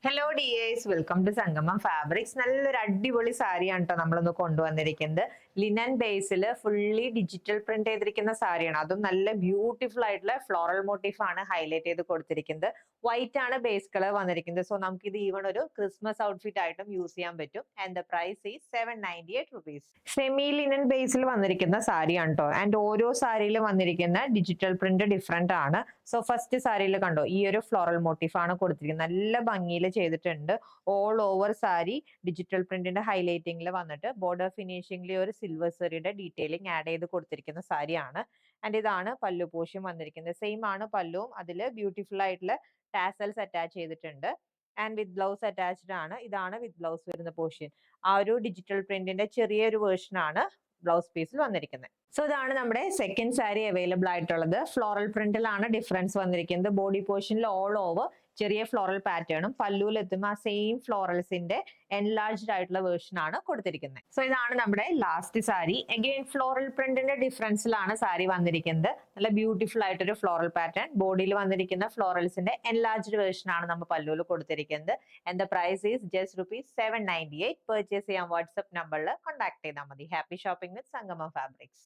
Hello dears, welcome to സംഗമം fabrics. നല്ലൊരു അടിപൊളി സാരിയാണ് കേട്ടോ നമ്മളൊന്ന് കൊണ്ടുവന്നിരിക്കുന്നത്. ലിനൻ ബേസിൽ ഫുള്ളി ഡിജിറ്റൽ പ്രിന്റ് ചെയ്തിരിക്കുന്ന സാരിയാണ്. അതും നല്ല ബ്യൂട്ടിഫുൾ ആയിട്ടുള്ള ഫ്ലോറൽ മോട്ടീഫ് ആണ് ഹൈലൈറ്റ് ചെയ്ത് കൊടുത്തിരിക്കുന്നത്. വൈറ്റ് ആണ് ബേസ് കളർ വന്നിരിക്കുന്നത്. സോ നമുക്ക് ഇത് ഈവൺ ഒരു ക്രിസ്മസ് ഔട്ട്ഫിറ്റ് ആയിട്ടും യൂസ് ചെയ്യാൻ പറ്റും. And the price is 798 rupees. Semi linen ബേസിൽ വന്നിരിക്കുന്ന സാരിയാണ് കേട്ടോ. ആൻഡ് ഓരോ സാരിയിലും വന്നിരിക്കുന്ന ഡിജിറ്റൽ പ്രിന്റ് ഡിഫറെന്റ് ആണ്. സോ ഫസ്റ്റ് സാരിയിൽ കണ്ടോ, ഈ ഒരു ഫ്ലോറൽ മോട്ടീഫ് ആണ് കൊടുത്തിരിക്കുന്നത്. നല്ല ഭംഗിയിൽ ചെയ്തിട്ടുണ്ട്. ഓൾ ഓവർ സാരി ഡിജിറ്റൽ പ്രിന്റിന്റെ ഹൈലൈറ്റിംഗിൽ വന്നിട്ട് ബോർഡർ ഫിനിഷിംഗിൽ ഒരു സിൽവർ സെറിയുടെ ഡീറ്റെയിലിംഗ് ആഡ് ചെയ്ത് കൊടുത്തിരിക്കുന്ന സാരിയാണ്. ആൻഡ് ഇതാണ് പല്ലു പോർഷൻ വന്നിരിക്കുന്നത്. സെയിം ആണ് പല്ലുവും. അതിൽ ബ്യൂട്ടിഫുൾ ആയിട്ടുള്ള ടാസൽസ് അറ്റാച്ച് ചെയ്തിട്ടുണ്ട്. ആൻഡ് വിത്ത് ബ്ലൗസ് അറ്റാച്ച്ഡ് ആണ്. ഇതാണ് വിത്ത് ബ്ലൗസ് വരുന്ന പോർഷൻ. ആ ഒരു ഡിജിറ്റൽ പ്രിന്റിന്റെ ചെറിയൊരു വേർഷൻ ആണ് ബ്ലൗസ് പീസിൽ വന്നിരിക്കുന്നത്. സോ ഇതാണ് നമ്മുടെ സെക്കൻഡ് സാരി അവൈലബിൾ ആയിട്ടുള്ളത്. ഫ്ലോറൽ പ്രിന്റിലാണ് ഡിഫറൻസ് വന്നിരിക്കുന്നത്. ബോഡി പോർഷനിൽ ഓൾ ഓവർ ചെറിയ ഫ്ലോറൽ പാറ്റേണും പല്ലുവിൽ എത്തുമ്പോൾ ആ സെയിം ഫ്ലോറൽസിന്റെ എൻലാർജ്ഡ് ആയിട്ടുള്ള വേർഷൻ ആണ് കൊടുത്തിരിക്കുന്നത്. സോ ഇതാണ് നമ്മുടെ ലാസ്റ്റ് സാരി. അഗെയിൻ ഫ്ലോറൽ പ്രിന്റിന്റെ ഡിഫറൻസിലാണ് സാരി വന്നിരിക്കുന്നത്. നല്ല ബ്യൂട്ടിഫുൾ ആയിട്ടൊരു ഫ്ലോറൽ പാറ്റേൺ. ബോഡിയിൽ വന്നിരിക്കുന്ന ഫ്ലോറൽസിന്റെ എൻലാർജ്ഡ് വേർഷൻ ആണ് നമ്മൾ പല്ലുവിൽ കൊടുത്തിരിക്കുന്നത്. And the price is just ₹798. Purchase ചെയ്യാൻ വാട്സ്ആപ്പ് നമ്പറിൽ കോൺടാക്ട് ചെയ്താൽ മതി. ഹാപ്പി ഷോപ്പിംഗ് വിത്ത് സംഗമം ഫാബ്രിക്സ്.